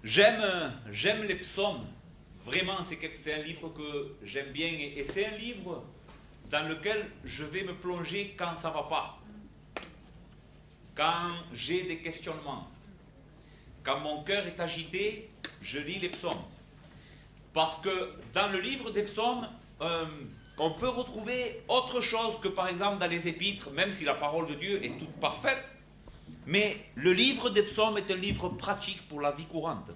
J'aime les psaumes. Vraiment, c'est un livre que j'aime bien et c'est un livre dans lequel je vais me plonger quand ça ne va pas. Quand j'ai des questionnements. Quand mon cœur est agité, je lis les psaumes. Parce que dans le livre des psaumes, on peut retrouver autre chose que par exemple dans les épîtres, même si la parole de Dieu est toute parfaite. Mais le livre des psaumes est un livre pratique pour la vie courante.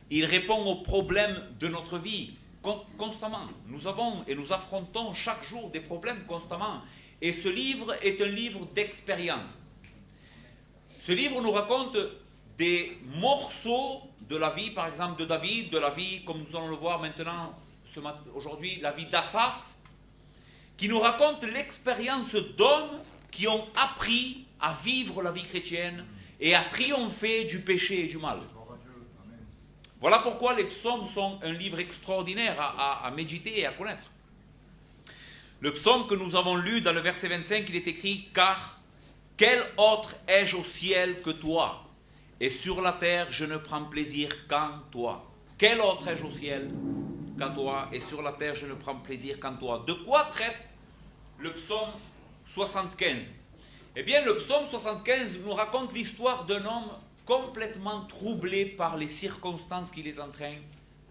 Il répond aux problèmes de notre vie constamment. Nous avons et nous affrontons chaque jour des problèmes constamment. Et ce livre est un livre d'expérience. Ce livre nous raconte des morceaux de la vie, par exemple de David, de la vie, comme nous allons le voir maintenant, aujourd'hui, la vie d'Asaph, qui nous raconte l'expérience d'hommes qui ont appris à vivre la vie chrétienne et à triompher du péché et du mal. Voilà pourquoi les psaumes sont un livre extraordinaire à méditer et à connaître. Le psaume que nous avons lu dans le verset 25, il est écrit « Car quel autre ai-je au ciel que toi ? Et sur la terre, je ne prends plaisir qu'en toi. » Quel autre ai-je au ciel qu'en toi ? Et sur la terre, je ne prends plaisir qu'en toi. De quoi traite le psaume 75 ? Eh bien, le psaume 75 nous raconte l'histoire d'un homme complètement troublé par les circonstances qu'il est en train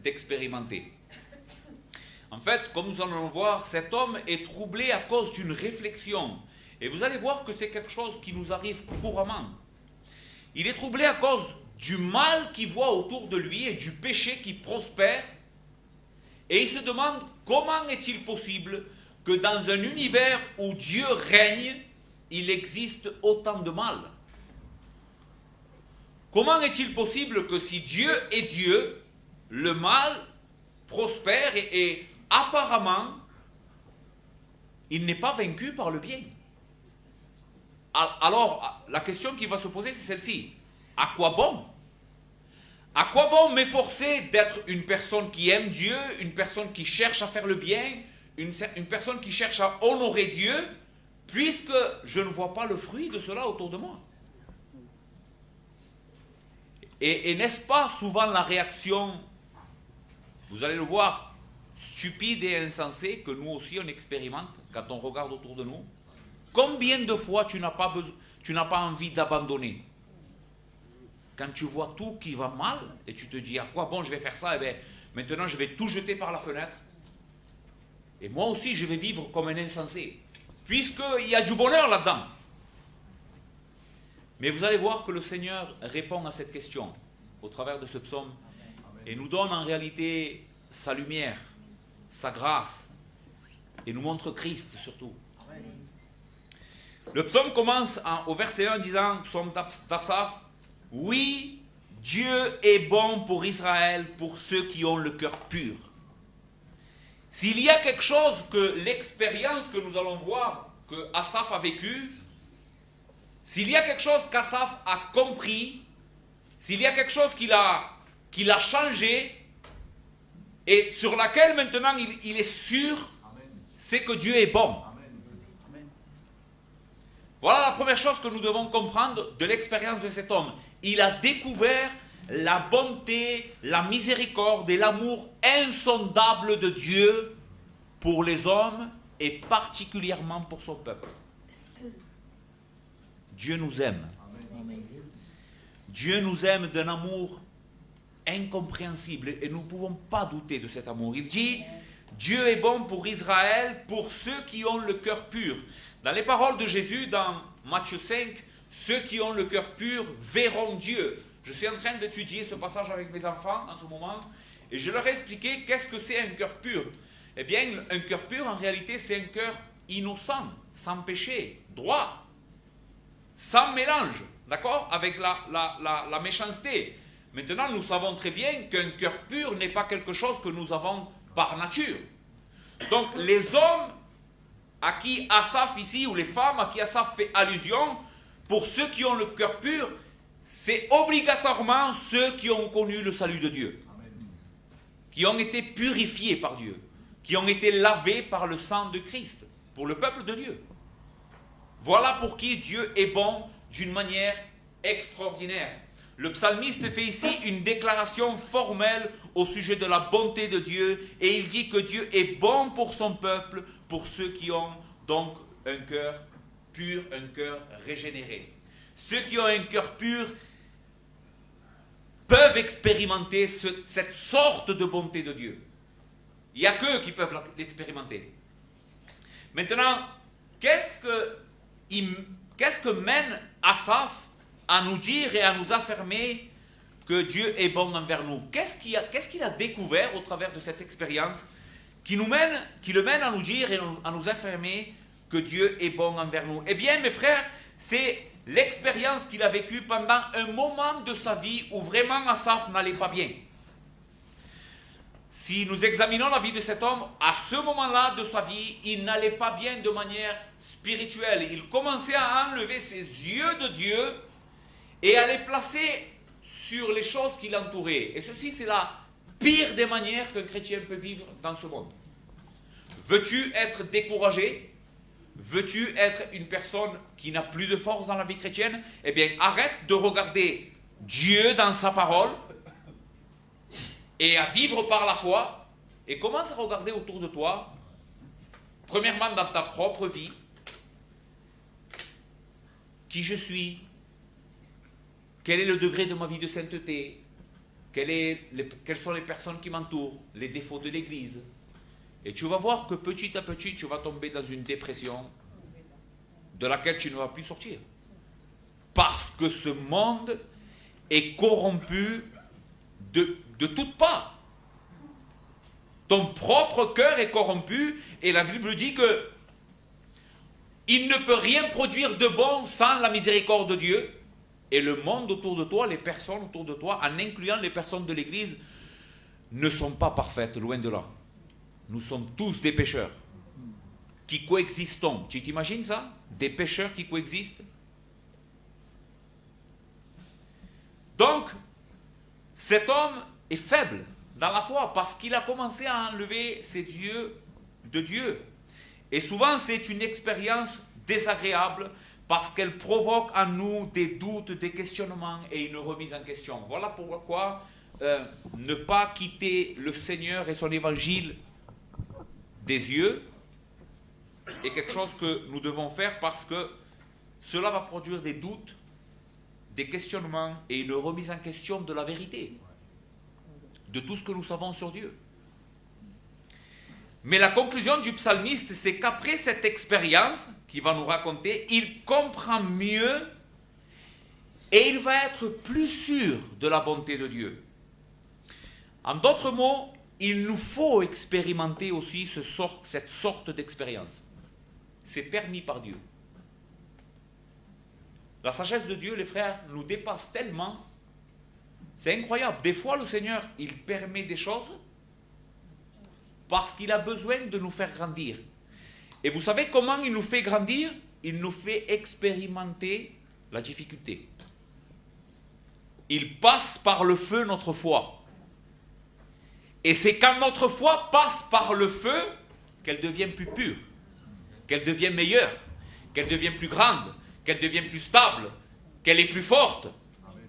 d'expérimenter. En fait, comme nous allons le voir, cet homme est troublé à cause d'une réflexion. Et vous allez voir que c'est quelque chose qui nous arrive couramment. Il est troublé à cause du mal qu'il voit autour de lui et du péché qui prospère. Et il se demande comment est-il possible que dans un univers où Dieu règne, il existe autant de mal. Comment est-il possible que si Dieu est Dieu, le mal prospère et apparemment, il n'est pas vaincu par le bien? Alors, la question qui va se poser, c'est celle-ci. À quoi bon? À quoi bon m'efforcer d'être une personne qui aime Dieu, une personne qui cherche à faire le bien, une personne qui cherche à honorer Dieu, puisque je ne vois pas le fruit de cela autour de moi? Et n'est-ce pas souvent la réaction, vous allez le voir, stupide et insensée que nous aussi on expérimente quand on regarde autour de nous? Combien de fois tu n'as pas envie d'abandonner? Quand tu vois tout qui va mal et tu te dis à quoi bon je vais faire ça, et bien maintenant je vais tout jeter par la fenêtre. Et moi aussi je vais vivre comme un insensé, puisqu'il y a du bonheur là-dedans. Mais vous allez voir que le Seigneur répond à cette question au travers de ce psaume et nous donne en réalité sa lumière, sa grâce et nous montre Christ surtout. Le psaume commence au verset 1 en disant, psaume d'Asaph, « Oui, Dieu est bon pour Israël, pour ceux qui ont le cœur pur. » S'il y a quelque chose que l'expérience que nous allons voir, que Asaph a vécu, s'il y a quelque chose qu'Asaph a compris, s'il y a quelque chose qu'il a changé, et sur laquelle maintenant il est sûr, c'est que Dieu est bon. Voilà la première chose que nous devons comprendre de l'expérience de cet homme. Il a découvert la bonté, la miséricorde et l'amour insondable de Dieu pour les hommes et particulièrement pour son peuple. Dieu nous aime. Dieu nous aime d'un amour incompréhensible et nous ne pouvons pas douter de cet amour. Il dit, Dieu est bon pour Israël, pour ceux qui ont le cœur pur. Dans les paroles de Jésus, dans Matthieu 5, ceux qui ont le cœur pur verront Dieu. Je suis en train d'étudier ce passage avec mes enfants en ce moment et je leur ai expliqué qu'est-ce que c'est un cœur pur. Eh bien, un cœur pur, en réalité, c'est un cœur innocent, sans péché, droit, sans mélange, d'accord, avec la méchanceté. Maintenant, nous savons très bien qu'un cœur pur n'est pas quelque chose que nous avons par nature. Donc, les hommes à qui Asaph ici, ou les femmes à qui Asaph fait allusion, pour ceux qui ont le cœur pur, c'est obligatoirement ceux qui ont connu le salut de Dieu, qui ont été purifiés par Dieu, qui ont été lavés par le sang de Christ, pour le peuple de Dieu. Voilà pour qui Dieu est bon d'une manière extraordinaire. le psalmiste fait ici une déclaration formelle au sujet de la bonté de Dieu, et il dit que Dieu est bon pour son peuple, pour ceux qui ont donc un cœur pur, un cœur régénéré. Ceux qui ont un cœur pur peuvent expérimenter cette sorte de bonté de Dieu. Il n'y a qu'eux qui peuvent l'expérimenter. Maintenant, qu'est-ce que mène Asaph à nous dire et à nous affirmer que Dieu est bon envers nous? Qu'est-ce qu'il a découvert au travers de cette expérience qui le mène à nous dire et à nous affirmer que Dieu est bon envers nous? Eh bien, mes frères, c'est l'expérience qu'il a vécue pendant un moment de sa vie où vraiment Asaph n'allait pas bien. Si nous examinons la vie de cet homme, à ce moment-là de sa vie, il n'allait pas bien de manière spirituelle. Il commençait à enlever ses yeux de Dieu et à les placer sur les choses qui l'entouraient. Et ceci, c'est la pire des manières qu'un chrétien peut vivre dans ce monde. Veux-tu être découragé? Veux-tu être une personne qui n'a plus de force dans la vie chrétienne? Eh bien, arrête de regarder Dieu dans sa parole et à vivre par la foi, et commence à regarder autour de toi, premièrement dans ta propre vie, qui je suis, quel est le degré de ma vie de sainteté, quelles sont les personnes qui m'entourent, les défauts de l'Église. Et tu vas voir que petit à petit, tu vas tomber dans une dépression de laquelle tu ne vas plus sortir. Parce que ce monde est corrompu de toutes parts. Ton propre cœur est corrompu, et la Bible dit que il ne peut rien produire de bon sans la miséricorde de Dieu. Et le monde autour de toi, les personnes autour de toi, en incluant les personnes de l'Église, ne sont pas parfaites, loin de là. Nous sommes tous des pécheurs qui coexistons. Tu t'imagines ça? Des pécheurs qui coexistent? Donc, cet homme est faible dans la foi parce qu'il a commencé à enlever ses yeux de Dieu. Et souvent, c'est une expérience désagréable parce qu'elle provoque en nous des doutes, des questionnements et une remise en question. Voilà pourquoi ne pas quitter le Seigneur et son évangile des yeux est quelque chose que nous devons faire, parce que cela va produire des doutes, des questionnements et une remise en question de la vérité, de tout ce que nous savons sur Dieu. Mais la conclusion du psalmiste, c'est qu'après cette expérience qu'il va nous raconter, il comprend mieux et il va être plus sûr de la bonté de Dieu. En d'autres mots, il nous faut expérimenter aussi cette sorte d'expérience. C'est permis par Dieu. La sagesse de Dieu, les frères, nous dépasse tellement. C'est incroyable. Des fois, le Seigneur, il permet des choses parce qu'il a besoin de nous faire grandir. Et vous savez comment il nous fait grandir? Il nous fait expérimenter la difficulté. Il passe par le feu notre foi. Et c'est quand notre foi passe par le feu qu'elle devient plus pure, qu'elle devient meilleure, qu'elle devient plus grande, qu'elle devient plus stable, qu'elle est plus forte,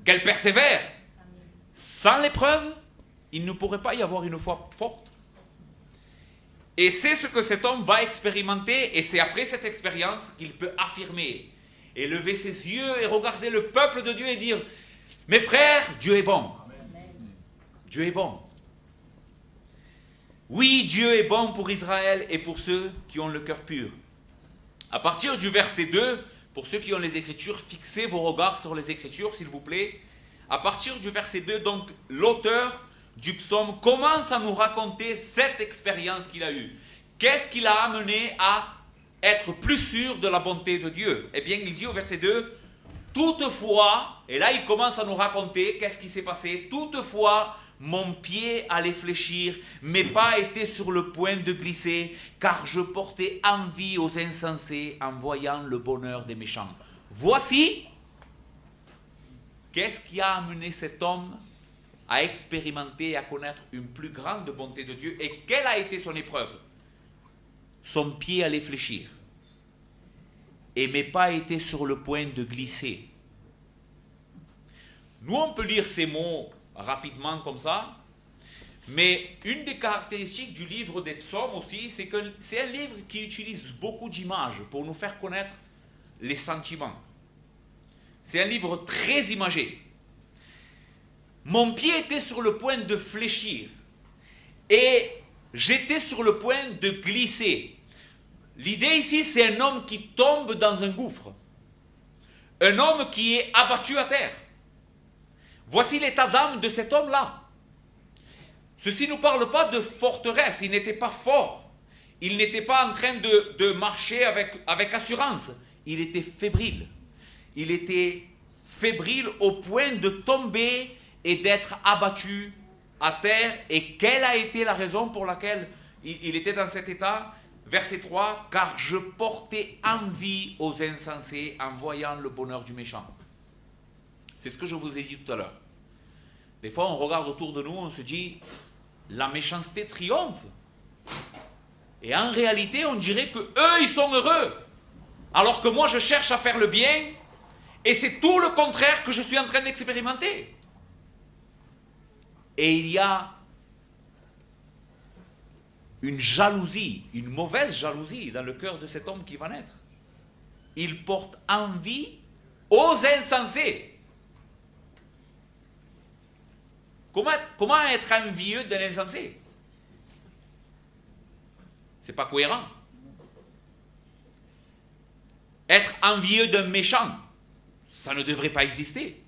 qu'elle persévère. Sans l'épreuve, il ne pourrait pas y avoir une foi forte. Et c'est ce que cet homme va expérimenter, et c'est après cette expérience qu'il peut affirmer et lever ses yeux et regarder le peuple de Dieu et dire: mes frères, Dieu est bon. Dieu est bon. Oui, Dieu est bon pour Israël et pour ceux qui ont le cœur pur. À partir du verset 2, pour ceux qui ont les Écritures, fixez vos regards sur les Écritures, s'il vous plaît. À partir du verset 2, donc, l'auteur du psaume commence à nous raconter cette expérience qu'il a eue. Qu'est-ce qui l'a amené à être plus sûr de la bonté de Dieu? Eh bien, il dit au verset 2, toutefois, et là il commence à nous raconter qu'est-ce qui s'est passé. Toutefois, mon pied allait fléchir, mes pas étaient sur le point de glisser, car je portais envie aux insensés en voyant le bonheur des méchants. Voici, qu'est-ce qui a amené cet homme à expérimenter et à connaître une plus grande bonté de Dieu, et quelle a été son épreuve? Son pied allait fléchir, et mes pas étaient sur le point de glisser. Nous, on peut lire ces mots rapidement comme ça, mais une des caractéristiques du livre des psaumes aussi, c'est que c'est un livre qui utilise beaucoup d'images pour nous faire connaître les sentiments. C'est un livre très imagé. Mon pied était sur le point de fléchir et j'étais sur le point de glisser. L'idée ici, c'est un homme qui tombe dans un gouffre. Un homme qui est abattu à terre. Voici l'état d'âme de cet homme-là. Ceci ne parle pas de forteresse, il n'était pas fort. Il n'était pas en train de marcher avec assurance. Il était fébrile. Il était fébrile au point de tomber et d'être abattu à terre. Et quelle a été la raison pour laquelle il était dans cet état? Verset 3, « Car je portais envie aux insensés en voyant le bonheur du méchant. » C'est ce que je vous ai dit tout à l'heure. Des fois, on regarde autour de nous, on se dit, la méchanceté triomphe. Et en réalité, on dirait que eux, ils sont heureux. Alors que moi, je cherche à faire le bien, et c'est tout le contraire que je suis en train d'expérimenter. Et il y a une jalousie, une mauvaise jalousie dans le cœur de cet homme qui va naître. Il porte envie aux insensés. Comment être envieux d'un insensé? C'est pas cohérent. Être envieux d'un méchant, ça ne devrait pas exister.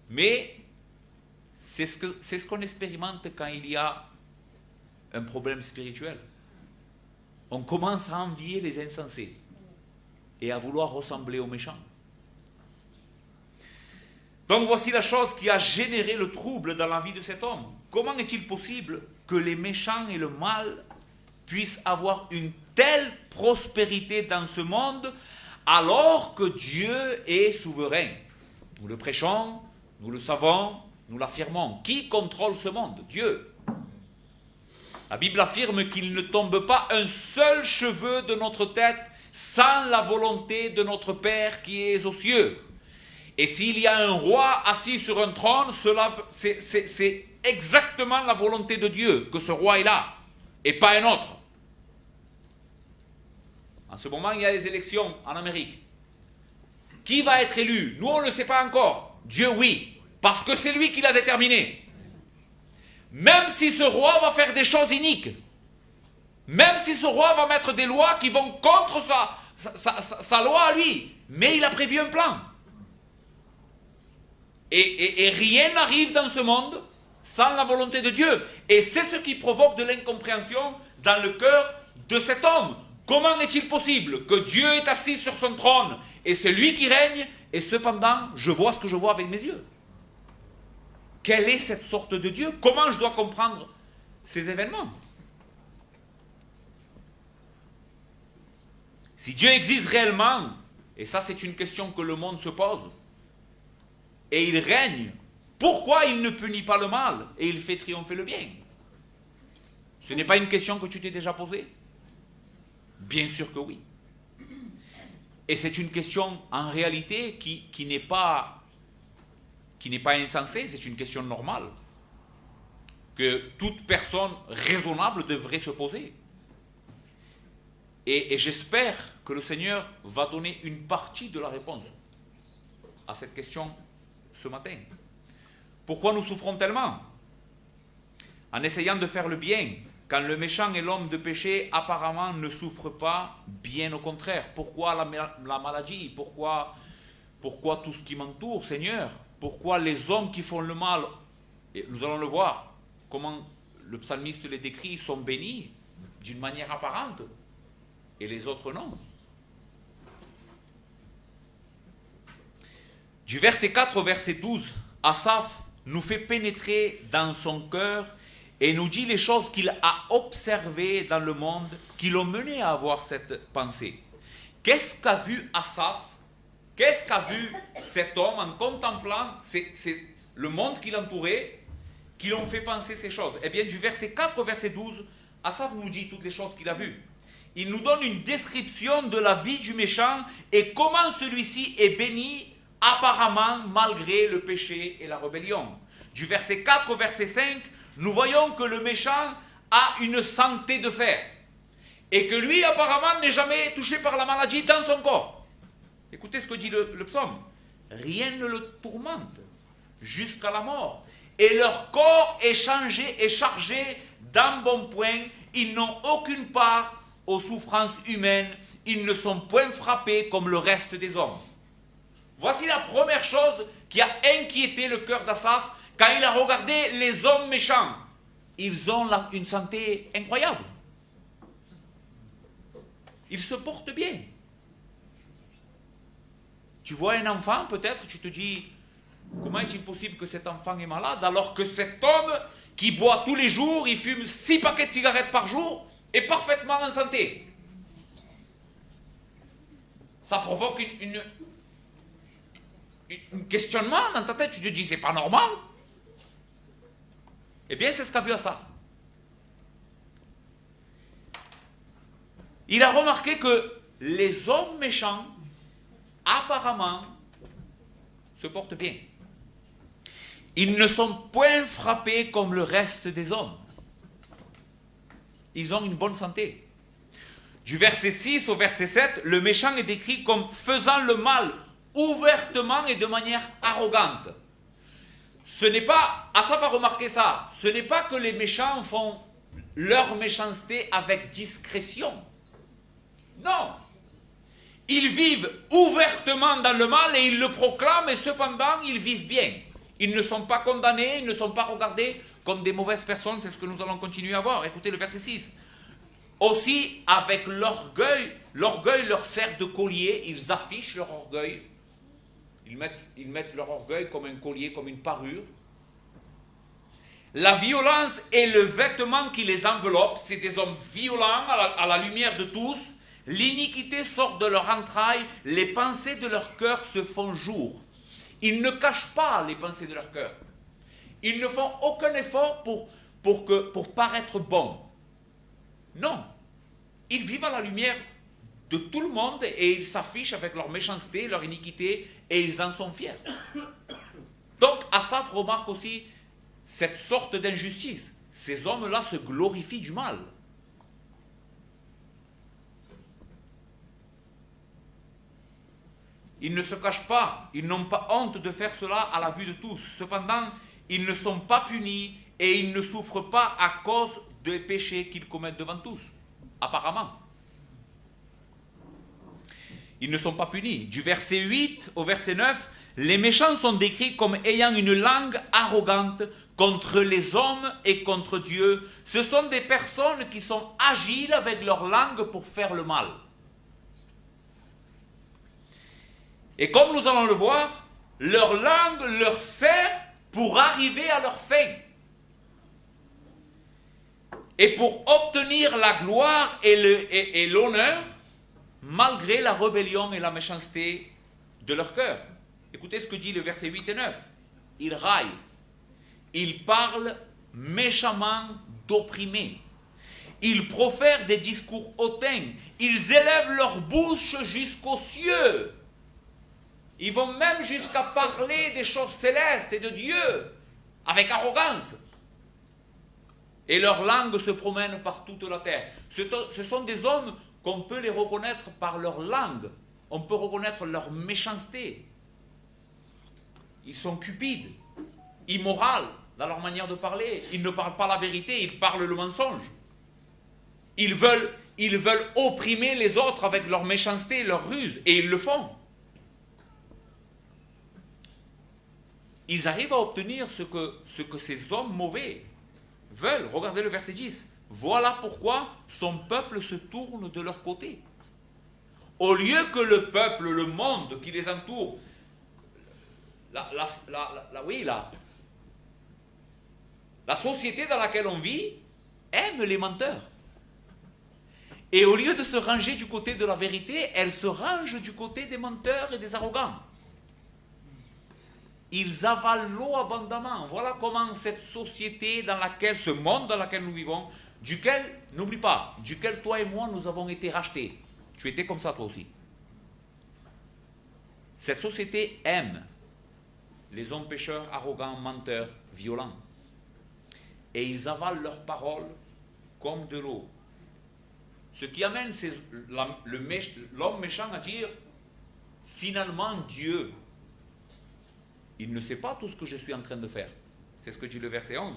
Mais c'est ce qu'on expérimente quand il y a un problème spirituel. On commence à envier les insensés et à vouloir ressembler aux méchants. Donc voici la chose qui a généré le trouble dans la vie de cet homme. Comment est-il possible que les méchants et le mal puissent avoir une telle prospérité dans ce monde alors que Dieu est souverain? Nous le prêchons, nous le savons, nous l'affirmons. Qui contrôle ce monde? Dieu. La Bible affirme qu'il ne tombe pas un seul cheveu de notre tête sans la volonté de notre Père qui est aux cieux. Et s'il y a un roi assis sur un trône, c'est exactement la volonté de Dieu que ce roi est là, et pas un autre. En ce moment, il y a les élections en Amérique. Qui va être élu? Nous, on ne le sait pas encore. Dieu, oui, parce que c'est lui qui l'a déterminé. Même si ce roi va faire des choses iniques, même si ce roi va mettre des lois qui vont contre sa loi à lui, mais il a prévu un plan. Et rien n'arrive dans ce monde sans la volonté de Dieu. Et c'est ce qui provoque de l'incompréhension dans le cœur de cet homme. Comment est-il possible que Dieu est assis sur son trône et c'est lui qui règne, et cependant je vois ce que je vois avec mes yeux? Quelle est cette sorte de Dieu? Comment je dois comprendre ces événements? Si Dieu existe réellement, et ça c'est une question que le monde se pose, et il règne, pourquoi il ne punit pas le mal et il fait triompher le bien? Ce n'est pas une question que tu t'es déjà posée? Bien sûr que oui. Et c'est une question en réalité qui n'est pas insensée, c'est une question normale que toute personne raisonnable devrait se poser. Et j'espère que le Seigneur va donner une partie de la réponse à cette question ce matin. Pourquoi nous souffrons tellement en essayant de faire le bien, quand le méchant et l'homme de péché apparemment ne souffrent pas, bien au contraire? Pourquoi la maladie? Pourquoi tout ce qui m'entoure, Seigneur? Pourquoi les hommes qui font le mal, et nous allons le voir, comment le psalmiste les décrit, sont bénis d'une manière apparente, et les autres non? Du verset 4 au verset 12, Asaph nous fait pénétrer dans son cœur et nous dit les choses qu'il a observées dans le monde qui l'ont mené à avoir cette pensée. Qu'est-ce qu'a vu Asaph? Qu'est-ce qu'a vu cet homme en contemplant le monde qui l'entourait, qui l'ont fait penser ces choses? Eh bien, du verset 4 au verset 12, Asaph nous dit toutes les choses qu'il a vues. Il nous donne une description de la vie du méchant et comment celui-ci est béni apparemment malgré le péché et la rébellion. Du verset 4 au verset 5, nous voyons que le méchant a une santé de fer et que lui apparemment n'est jamais touché par la maladie dans son corps. Écoutez ce que dit le psaume. Rien ne le tourmente jusqu'à la mort. Et leur corps est chargé d'embonpoint. Ils n'ont aucune part aux souffrances humaines. Ils ne sont point frappés comme le reste des hommes. Voici la première chose qui a inquiété le cœur d'Asaph quand il a regardé les hommes méchants. Ils ont une santé incroyable. Ils se portent bien. Tu vois un enfant, peut-être, tu te dis, comment est-il possible que cet enfant est malade alors que cet homme qui boit tous les jours, il fume 6 paquets de cigarettes par jour, est parfaitement en santé. Ça provoque un questionnement dans ta tête. Tu te dis, c'est pas normal. Eh bien, c'est ce qu'a vu Asaph. Il a remarqué que les hommes méchants, apparemment, se portent bien. Ils ne sont point frappés comme le reste des hommes. Ils ont une bonne santé. Du verset 6 au verset 7, le méchant est décrit comme faisant le mal ouvertement et de manière arrogante. Ce n'est pas, Asaph a remarqué ça, ce n'est pas que les méchants font leur méchanceté avec discrétion. Non. Ils vivent ouvertement dans le mal et ils le proclament et cependant ils vivent bien. Ils ne sont pas condamnés, ils ne sont pas regardés comme des mauvaises personnes, c'est ce que nous allons continuer à voir. Écoutez le verset 6. Aussi, avec l'orgueil leur sert de collier, ils affichent leur orgueil. Ils mettent leur orgueil comme un collier, comme une parure. La violence est le vêtement qui les enveloppe. C'est des hommes violents à la lumière de tous. L'iniquité sort de leur entraille. Les pensées de leur cœur se font jour. Ils ne cachent pas les pensées de leur cœur. Ils ne font aucun effort pour paraître bons. Non. Ils vivent à la lumière de tout le monde et ils s'affichent avec leur méchanceté, leur iniquité et ils en sont fiers. Donc Asaph remarque aussi cette sorte d'injustice. Ces hommes-là se glorifient du mal. Ils ne se cachent pas, ils n'ont pas honte de faire cela à la vue de tous. Cependant, ils ne sont pas punis et ils ne souffrent pas à cause des péchés qu'ils commettent devant tous, apparemment. Ils ne sont pas punis. Du verset 8 au verset 9, les méchants sont décrits comme ayant une langue arrogante contre les hommes et contre Dieu. Ce sont des personnes qui sont agiles avec leur langue pour faire le mal. Et comme nous allons le voir, leur langue leur sert pour arriver à leur fin. Et pour obtenir la gloire et l'honneur, malgré la rébellion et la méchanceté de leur cœur. Écoutez ce que dit le verset 8 et 9. Ils raillent. Ils parlent méchamment d'opprimés. Ils profèrent des discours hautains. Ils élèvent leur bouche jusqu'aux cieux. Ils vont même jusqu'à parler des choses célestes et de Dieu avec arrogance. Et leur langue se promène par toute la terre. Ce sont des hommes qu'on peut les reconnaître par leur langue. On peut reconnaître leur méchanceté. Ils sont cupides, immoraux dans leur manière de parler. Ils ne parlent pas la vérité, ils parlent le mensonge. Ils veulent opprimer les autres avec leur méchanceté, leur ruse, et ils le font. Ils arrivent à obtenir ce que ces hommes mauvais veulent. Regardez le verset 10. Voilà pourquoi son peuple se tourne de leur côté. Au lieu que le peuple, le monde qui les entoure, la société dans laquelle on vit, aime les menteurs. Et au lieu de se ranger du côté de la vérité, elle se range du côté des menteurs et des arrogants. Ils avalent l'eau abondamment. Voilà comment cette société dans laquelle, ce monde dans lequel nous vivons, duquel, n'oublie pas, duquel toi et moi nous avons été rachetés. Tu étais comme ça toi aussi. Cette société aime les hommes pécheurs, arrogants, menteurs, violents. Et ils avalent leurs paroles comme de l'eau. Ce qui amène l'homme méchant à dire, finalement Dieu, il ne sait pas tout ce que je suis en train de faire. C'est ce que dit le verset 11.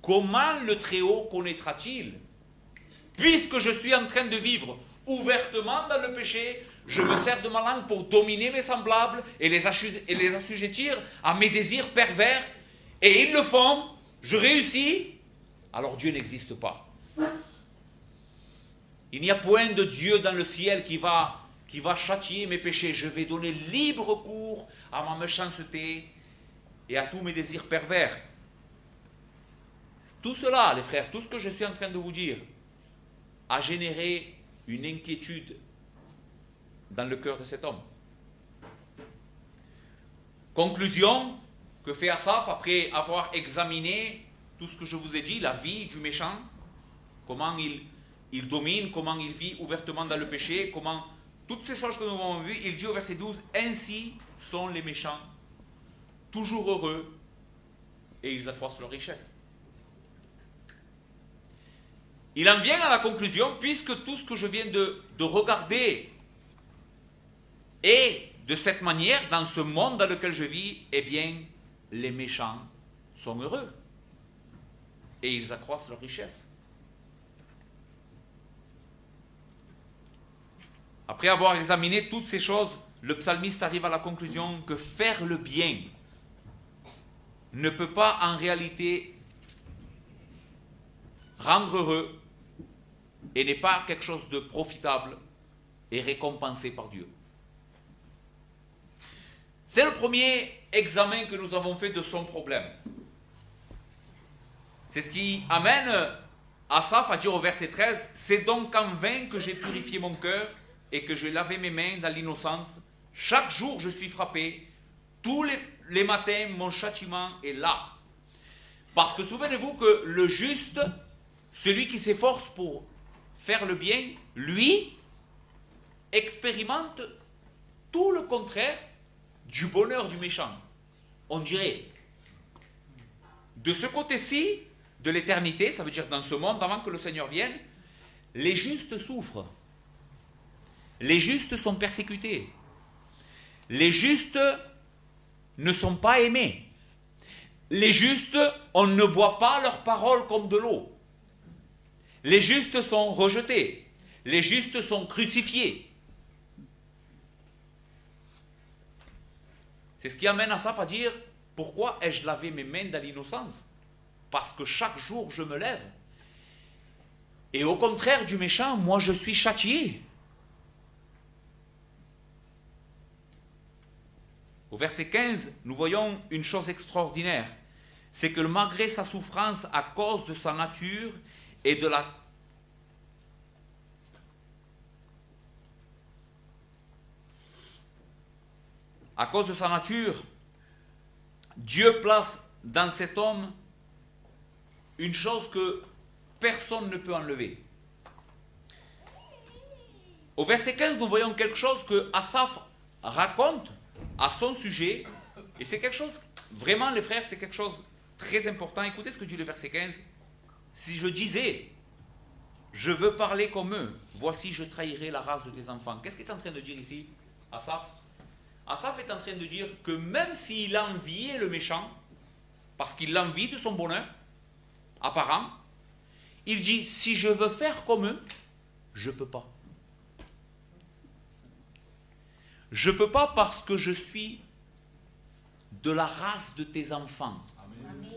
Comment le Très-Haut connaîtra-t-il? Puisque je suis en train de vivre ouvertement dans le péché, je me sers de ma langue pour dominer mes semblables et les assujettir à mes désirs pervers, et ils le font, je réussis, alors Dieu n'existe pas. Il n'y a point de Dieu dans le ciel qui va châtier mes péchés. Je vais donner libre cours à ma méchanceté et à tous mes désirs pervers. Tout cela, les frères, tout ce que je suis en train de vous dire, a généré une inquiétude dans le cœur de cet homme. Conclusion que fait Asaph après avoir examiné tout ce que je vous ai dit, la vie du méchant, comment il domine, comment il vit ouvertement dans le péché, comment toutes ces choses que nous avons vues, il dit au verset 12, ainsi sont les méchants, toujours heureux, et ils accroissent leur richesse. Il en vient à la conclusion, puisque tout ce que je viens de regarder est de cette manière, dans ce monde dans lequel je vis, eh bien, les méchants sont heureux, et ils accroissent leur richesse. Après avoir examiné toutes ces choses, le psalmiste arrive à la conclusion que faire le bien ne peut pas en réalité rendre heureux et n'est pas quelque chose de profitable et récompensé par Dieu. C'est le premier examen que nous avons fait de son problème. C'est ce qui amène Asaph à dire au verset 13, « C'est donc en vain que j'ai purifié mon cœur et que je lavais mes mains dans l'innocence. Chaque jour je suis frappé. Tous les matins, mon châtiment est là. » Parce que souvenez-vous que le juste, celui qui s'efforce pour faire le bien, lui, expérimente tout le contraire du bonheur du méchant. On dirait, de ce côté-ci de l'éternité, ça veut dire dans ce monde, avant que le Seigneur vienne, les justes souffrent. Les justes sont persécutés. Les justes ne sont pas aimés. Les justes, on ne boit pas leurs paroles comme de l'eau. Les justes sont rejetés. Les justes sont crucifiés. C'est ce qui amène Asaph à dire, pourquoi ai-je lavé mes mains dans l'innocence? Parce que chaque jour je me lève. Et au contraire du méchant, moi je suis châtié. Au verset 15, nous voyons une chose extraordinaire. C'est que malgré sa souffrance à cause de sa nature et de la à cause de sa nature, Dieu place dans cet homme une chose que personne ne peut enlever. Au verset 15, nous voyons quelque chose que Asaph raconte à son sujet, et c'est quelque chose, vraiment les frères, c'est quelque chose de très important. Écoutez ce que dit le verset 15. Si je disais, je veux parler comme eux, voici je trahirai la race de tes enfants. Qu'est-ce qu'il est en train de dire ici, Asaph? Asaph est en train de dire que même s'il enviait le méchant, parce qu'il l'envie de son bonheur apparent, il dit, si je veux faire comme eux, je ne peux pas. Je ne peux pas parce que je suis de la race de tes enfants. Amen.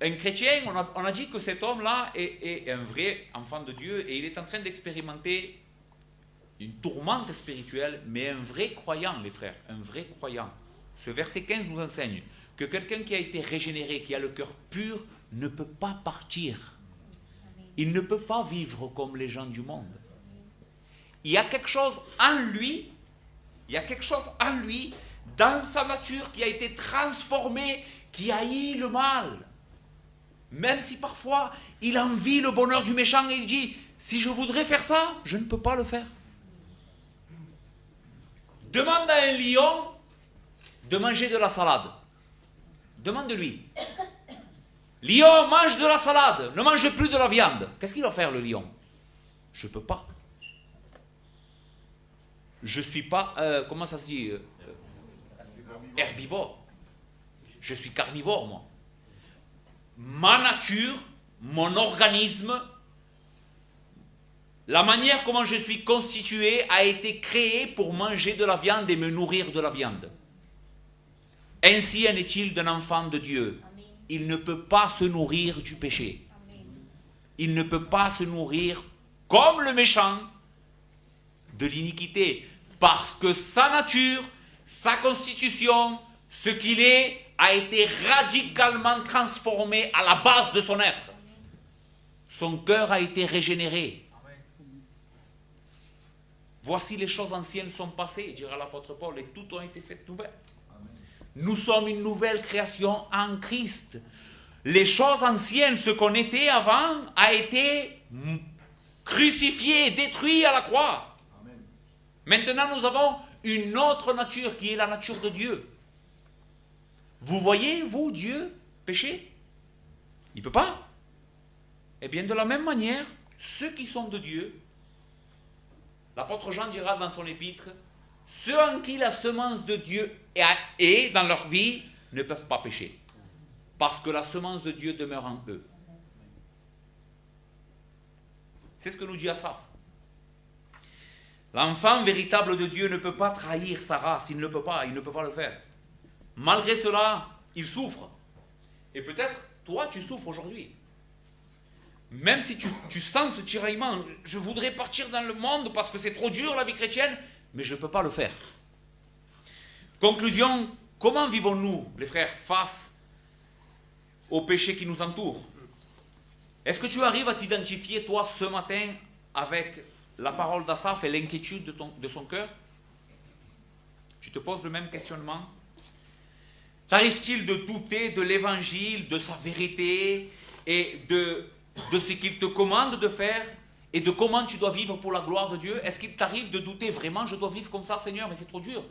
Un chrétien, on a dit que cet homme-là est un vrai enfant de Dieu et il est en train d'expérimenter une tourmente spirituelle, mais un vrai croyant, les frères, un vrai croyant. Ce verset 15 nous enseigne que quelqu'un qui a été régénéré, qui a le cœur pur, ne peut pas partir. Il ne peut pas vivre comme les gens du monde. Il y a quelque chose en lui, dans sa nature qui a été transformé, qui haït le mal. Même si parfois il envie le bonheur du méchant et il dit, si je voudrais faire ça, je ne peux pas le faire. Demande à un lion de manger de la salade. Demande-lui. Lion, mange de la salade, ne mange plus de la viande. Qu'est-ce qu'il va faire le lion? Je ne peux pas. Je ne suis pas, comment ça se dit, herbivore. Je suis carnivore, moi. Ma nature, mon organisme, la manière comment je suis constitué a été créée pour manger de la viande et me nourrir de la viande. Ainsi en est-il d'un enfant de Dieu. Amen. Il ne peut pas se nourrir du péché. Amen. Il ne peut pas se nourrir comme le méchant de l'iniquité. Parce que sa nature, sa constitution, ce qu'il est, a été radicalement transformé à la base de son être. Son cœur a été régénéré. Voici les choses anciennes sont passées, dira l'apôtre Paul, et toutes ont été faites nouvelles. Nous sommes une nouvelle création en Christ. Les choses anciennes, ce qu'on était avant, a été crucifié, détruit à la croix. Amen. Maintenant, nous avons une autre nature qui est la nature de Dieu. Vous voyez, vous, Dieu, pécher? Il ne peut pas. Eh bien, de la même manière, ceux qui sont de Dieu, l'apôtre Jean dira dans son épître, ceux en qui la semence de Dieu est dans leur vie ne peuvent pas pécher. Parce que la semence de Dieu demeure en eux. C'est ce que nous dit Asaph. L'enfant véritable de Dieu ne peut pas trahir sa race. Il ne peut pas le faire. Malgré cela, il souffre. Et peut-être, toi, tu souffres aujourd'hui. Même si tu sens ce tiraillement, je voudrais partir dans le monde parce que c'est trop dur la vie chrétienne, mais je ne peux pas le faire. Conclusion, comment vivons-nous, les frères, face au péché qui nous entoure? Est-ce que tu arrives à t'identifier, toi, ce matin, avec la parole d'Asaph et l'inquiétude de son cœur? Tu te poses le même questionnement? T'arrive-t-il de douter de l'évangile, de sa vérité et de ce qu'il te commande de faire et de comment tu dois vivre pour la gloire de Dieu? Est-ce qu'il t'arrive de douter vraiment, je dois vivre comme ça, Seigneur, mais c'est trop dur?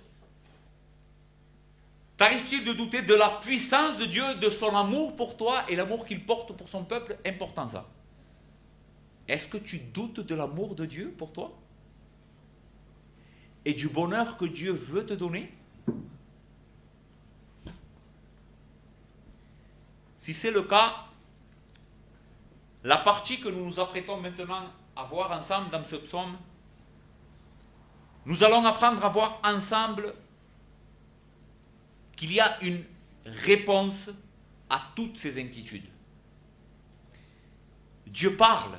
T'arrive-t-il de douter de la puissance de Dieu, de son amour pour toi et l'amour qu'il porte pour son peuple? Important ça. Est-ce que tu doutes de l'amour de Dieu pour toi? Et du bonheur que Dieu veut te donner? Si c'est le cas, la partie que nous nous apprêtons maintenant à voir ensemble dans ce psaume, nous allons apprendre à voir ensemble qu'il y a une réponse à toutes ces inquiétudes. Dieu parle.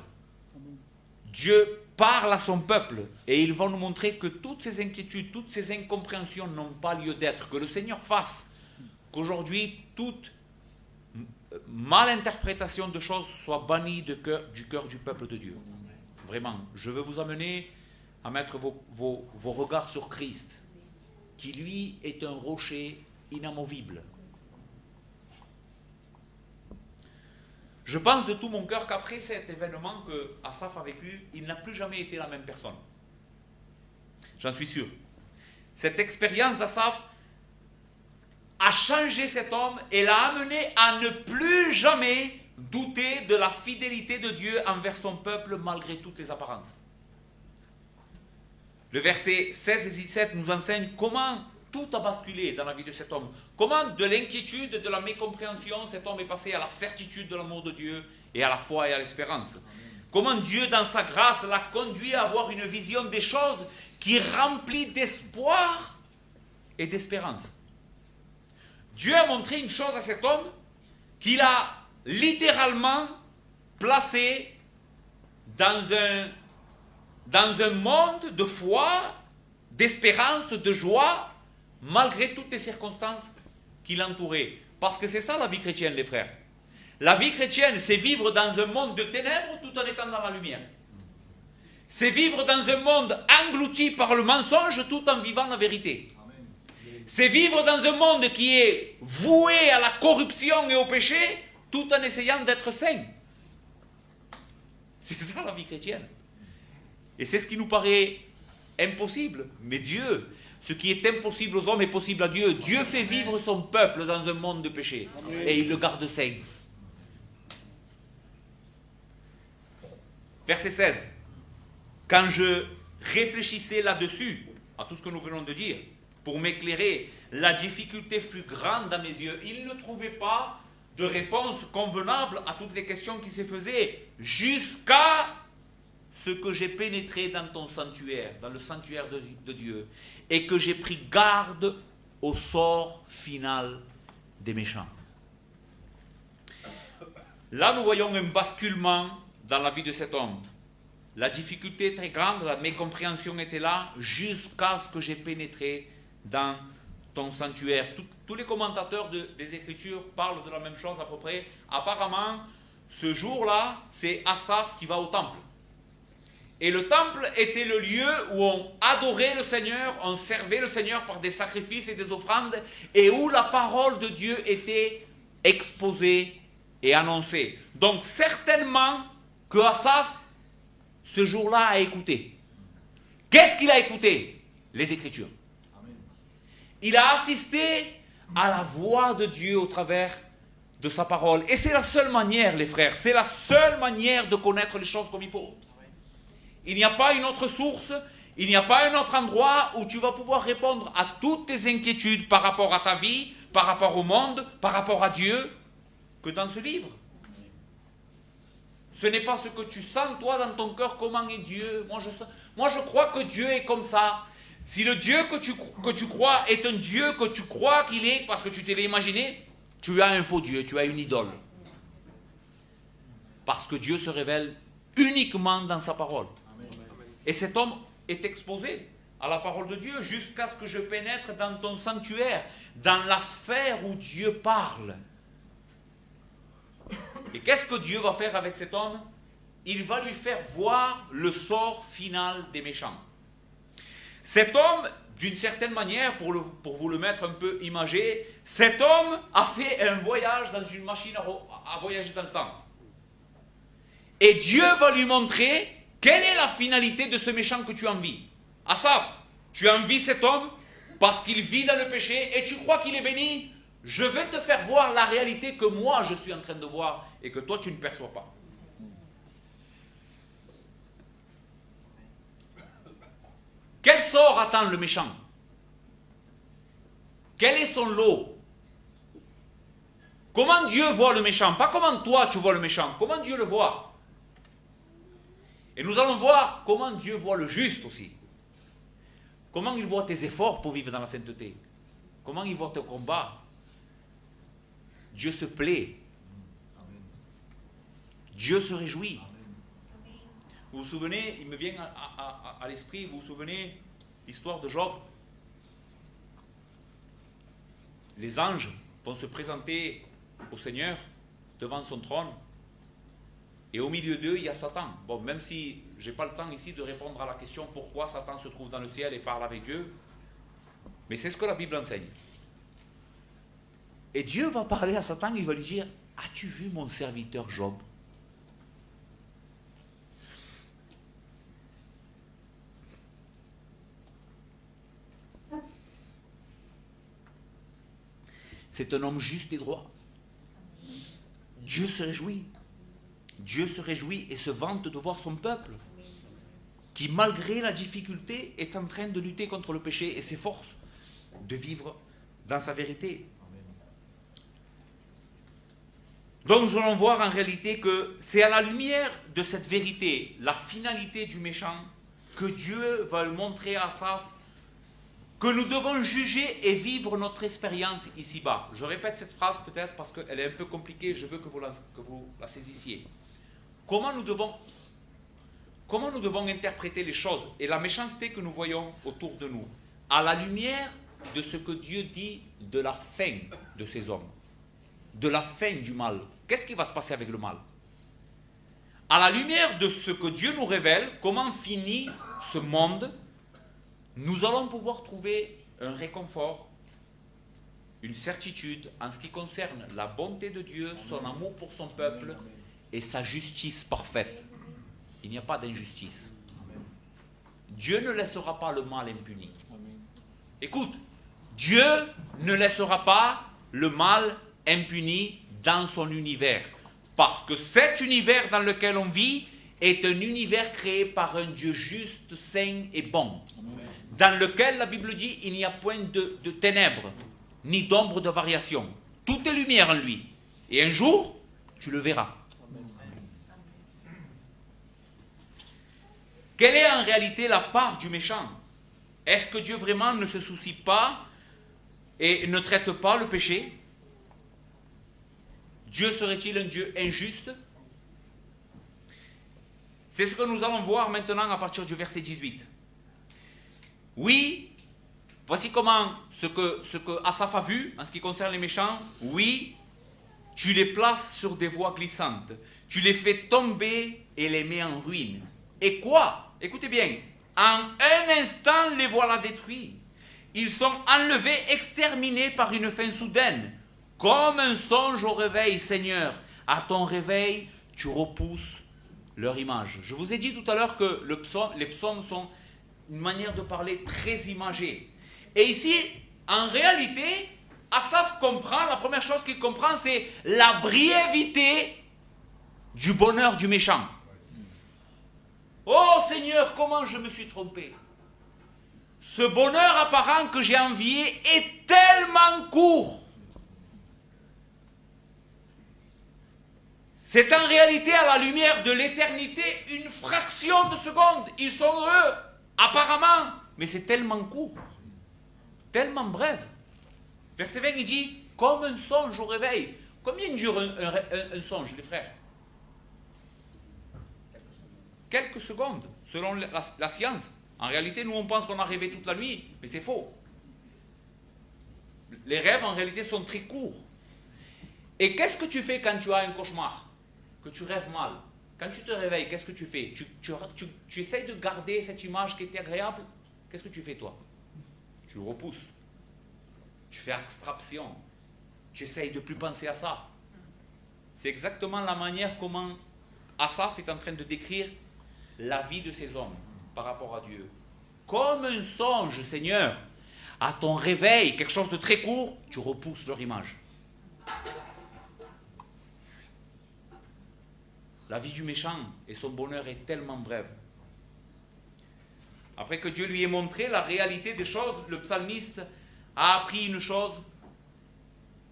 Dieu parle à son peuple et il va nous montrer que toutes ces inquiétudes, toutes ces incompréhensions n'ont pas lieu d'être. Que le Seigneur fasse qu'aujourd'hui toute malinterprétation de choses soit bannie du cœur du peuple de Dieu. Vraiment, je veux vous amener à mettre vos regards sur Christ, qui lui est un rocher inamovible. Je pense de tout mon cœur qu'après cet événement que Asaph a vécu, il n'a plus jamais été la même personne. J'en suis sûr. Cette expérience d'Asaph a changé cet homme et l'a amené à ne plus jamais douter de la fidélité de Dieu envers son peuple malgré toutes les apparences. Le verset 16 et 17 nous enseigne comment tout a basculé dans la vie de cet homme. Comment de l'inquiétude, de la mécompréhension, cet homme est passé à la certitude de l'amour de Dieu et à la foi et à l'espérance. Comment Dieu, dans sa grâce, l'a conduit à avoir une vision des choses qui remplit d'espoir et d'espérance. Dieu a montré une chose à cet homme qu'il a littéralement placé dans un monde de foi, d'espérance, de joie, malgré toutes les circonstances qui l'entouraient. Parce que c'est ça la vie chrétienne, les frères. La vie chrétienne, c'est vivre dans un monde de ténèbres tout en étant dans la lumière. C'est vivre dans un monde englouti par le mensonge tout en vivant la vérité. C'est vivre dans un monde qui est voué à la corruption et au péché tout en essayant d'être saint. C'est ça la vie chrétienne. Et c'est ce qui nous paraît impossible. Mais Dieu, Ce qui est impossible aux hommes est possible à Dieu. Dieu fait vivre son peuple dans un monde de péché. Et il le garde sain. Verset 16. Quand je réfléchissais là-dessus, à tout ce que nous venons de dire, pour m'éclairer, la difficulté fut grande dans mes yeux. Il ne trouvait pas de réponse convenable à toutes les questions qui se faisaient, jusqu'à ce que j'ai pénétré dans ton sanctuaire, dans le sanctuaire de Dieu, et que j'ai pris garde au sort final des méchants. Là, nous voyons un basculement dans la vie de cet homme. La difficulté est très grande, la mécompréhension était là, jusqu'à ce que j'ai pénétré dans ton sanctuaire. Tous les commentateurs des Écritures parlent de la même chose à peu près. Apparemment, ce jour-là, c'est Asaph qui va au temple. Et le temple était le lieu où on adorait le Seigneur, on servait le Seigneur par des sacrifices et des offrandes, et où la parole de Dieu était exposée et annoncée. Donc certainement que Asaph, ce jour-là, a écouté. Qu'est-ce qu'il a écouté? Les Écritures. Il a assisté à la voix de Dieu au travers de sa parole. Et c'est la seule manière, les frères, c'est la seule manière de connaître les choses comme il faut. Il n'y a pas une autre source, il n'y a pas un autre endroit où tu vas pouvoir répondre à toutes tes inquiétudes par rapport à ta vie, par rapport au monde, par rapport à Dieu, que dans ce livre. Ce n'est pas ce que tu sens, toi, dans ton cœur, comment est Dieu. Moi, je crois que Dieu est comme ça. Si le Dieu que tu crois est un Dieu que tu crois qu'il est, parce que tu te l'as imaginé, tu as un faux Dieu, tu as une idole. Parce que Dieu se révèle uniquement dans sa parole. Et cet homme est exposé à la parole de Dieu jusqu'à ce que je pénètre dans ton sanctuaire, dans la sphère où Dieu parle. Et qu'est-ce que Dieu va faire avec cet homme? Il va lui faire voir le sort final des méchants. Cet homme, d'une certaine manière, pour vous le mettre un peu imagé, cet homme a fait un voyage dans une machine à voyager dans le temps. Et Dieu va lui montrer quelle est la finalité de ce méchant que tu envies. Asaph, tu envies cet homme parce qu'il vit dans le péché et tu crois qu'il est béni. Je vais te faire voir la réalité que moi je suis en train de voir et que toi tu ne perçois pas. Quel sort attend le méchant? Quel est son lot? Comment Dieu voit le méchant? Pas comment toi tu vois le méchant, comment Dieu le voit. Et nous allons voir comment Dieu voit le juste aussi. Comment il voit tes efforts pour vivre dans la sainteté. Comment il voit tes combats. Dieu se plaît. Dieu se réjouit. Vous vous souvenez, il me vient à l'esprit, vous vous souvenez l'histoire de Job? Les anges vont se présenter au Seigneur devant son trône. Et au milieu d'eux, il y a Satan. Bon, même si je n'ai pas le temps ici de répondre à la question pourquoi Satan se trouve dans le ciel et parle avec Dieu, mais c'est ce que la Bible enseigne. Et Dieu va parler à Satan, il va lui dire, as-tu vu mon serviteur Job? C'est un homme juste et droit. Dieu se réjouit. Dieu se réjouit et se vante de voir son peuple qui, malgré la difficulté, est en train de lutter contre le péché et s'efforce de vivre dans sa vérité. Donc nous allons voir en réalité que c'est à la lumière de cette vérité, la finalité du méchant, que Dieu va le montrer à Asaph, que nous devons juger et vivre notre expérience ici-bas. Je répète cette phrase peut-être parce qu'elle est un peu compliquée, je veux que vous la saisissiez. Comment nous devons interpréter les choses et la méchanceté que nous voyons autour de nous, à la lumière de ce que Dieu dit de la fin de ces hommes, de la fin du mal. Qu'est-ce qui va se passer avec le mal? À la lumière de ce que Dieu nous révèle, comment finit ce monde, nous allons pouvoir trouver un réconfort, une certitude en ce qui concerne la bonté de Dieu, son amour pour son peuple et sa justice parfaite. Il n'y a pas d'injustice. Dieu ne laissera pas le mal impuni. Écoute, Dieu ne laissera pas le mal impuni dans son univers. Parce que cet univers dans lequel on vit est un univers créé par un Dieu juste, saint et bon. Dans lequel la Bible dit il n'y a point de ténèbres, ni d'ombre de variation. Tout est lumière en lui. Et un jour, tu le verras. Quelle est en réalité la part du méchant? Est-ce que Dieu vraiment ne se soucie pas et ne traite pas le péché? Dieu serait-il un Dieu injuste? C'est ce que nous allons voir maintenant à partir du verset 18. Oui, voici comment ce que Asaph a vu en ce qui concerne les méchants. Oui, tu les places sur des voies glissantes. Tu les fais tomber et les mets en ruine. Et quoi? Écoutez bien. En un instant, les voilà détruits. Ils sont enlevés, exterminés par une fin soudaine. Comme un songe au réveil, Seigneur. À ton réveil, tu repousses leur image. Je vous ai dit tout à l'heure que les psaumes sont une manière de parler très imagée. Et ici, en réalité, Asaph comprend, la première chose qu'il comprend, c'est la brièveté du bonheur du méchant. Oh Seigneur, comment je me suis trompé. Ce bonheur apparent que j'ai envié est tellement court. C'est en réalité, à la lumière de l'éternité, une fraction de seconde. Ils sont heureux, apparemment, mais c'est tellement court, tellement bref. Verset 20, il dit, comme un songe au réveil. Combien dure un songe, les frères? Quelques secondes, selon la science. En réalité, nous, on pense qu'on a rêvé toute la nuit, mais c'est faux. Les rêves, en réalité, sont très courts. Et qu'est-ce que tu fais quand tu as un cauchemar? Que tu rêves mal? Quand tu te réveilles, qu'est-ce que tu fais? Tu essayes de garder cette image qui était agréable? Qu'est-ce que tu fais, toi? Tu le repousses. Tu fais abstraction. Tu essayes de ne plus penser à ça. C'est exactement la manière comment Asaph est en train de décrire la vie de ces hommes par rapport à Dieu. Comme un songe, Seigneur, à ton réveil, quelque chose de très court, tu repousses leur image. La vie du méchant et son bonheur est tellement brève. Après que Dieu lui ait montré la réalité des choses, le psalmiste a appris une chose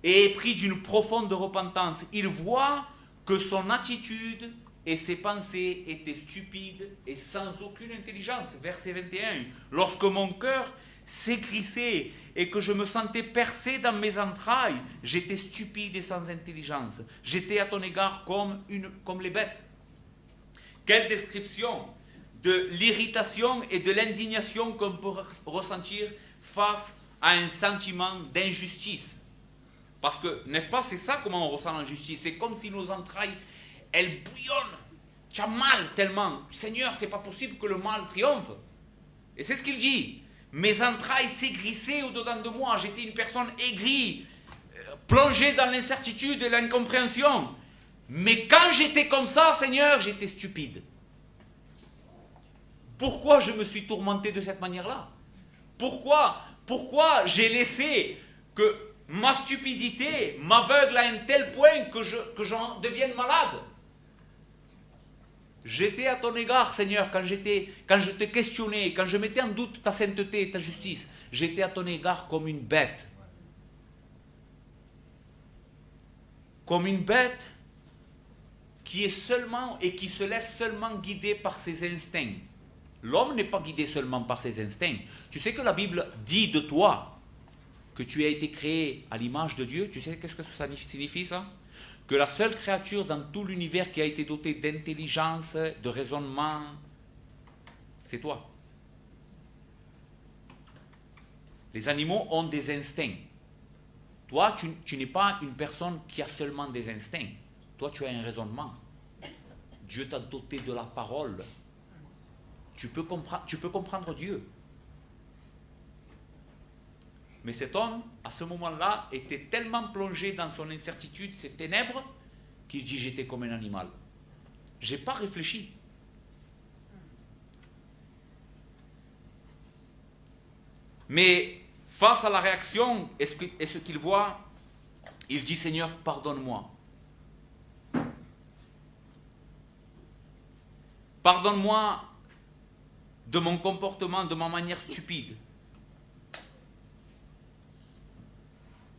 et est pris d'une profonde repentance. Il voit que son attitude et ses pensées étaient stupides et sans aucune intelligence. Verset 21. Lorsque mon cœur s'aigrissait et que je me sentais percé dans mes entrailles, j'étais stupide et sans intelligence. J'étais à ton égard comme les bêtes. Quelle description de l'irritation et de l'indignation qu'on peut ressentir face à un sentiment d'injustice. Parce que, n'est-ce pas, c'est ça comment on ressent l'injustice. C'est comme si nos entrailles, elles bouillonnent. Tu as mal tellement. Seigneur, c'est pas possible que le mal triomphe. Et c'est ce qu'il dit. Mes entrailles s'aigrissaient au-dedans de moi. J'étais une personne aigrie, plongée dans l'incertitude et l'incompréhension. Mais quand j'étais comme ça, Seigneur, j'étais stupide. Pourquoi je me suis tourmenté de cette manière-là? Pourquoi j'ai laissé que ma stupidité m'aveugle à un tel point que j'en devienne malade? J'étais à ton égard, Seigneur, quand je te questionnais, quand je mettais en doute ta sainteté et ta justice, j'étais à ton égard comme une bête. Comme une bête qui est seulement et qui se laisse seulement guider par ses instincts. L'homme n'est pas guidé seulement par ses instincts. Tu sais que la Bible dit de toi que tu as été créé à l'image de Dieu. Tu sais qu'est-ce que ça signifie, ça? Que la seule créature dans tout l'univers qui a été dotée d'intelligence, de raisonnement, c'est toi. Les animaux ont des instincts. Toi, tu n'es pas une personne qui a seulement des instincts. Toi, tu as un raisonnement. Dieu t'a doté de la parole. Tu peux comprendre Dieu. Mais cet homme, à ce moment-là, était tellement plongé dans son incertitude, ses ténèbres, qu'il dit, j'étais comme un animal. Je n'ai pas réfléchi. Mais face à la réaction et ce qu'il voit, il dit, Seigneur, pardonne-moi. Pardonne-moi de mon comportement, de ma manière stupide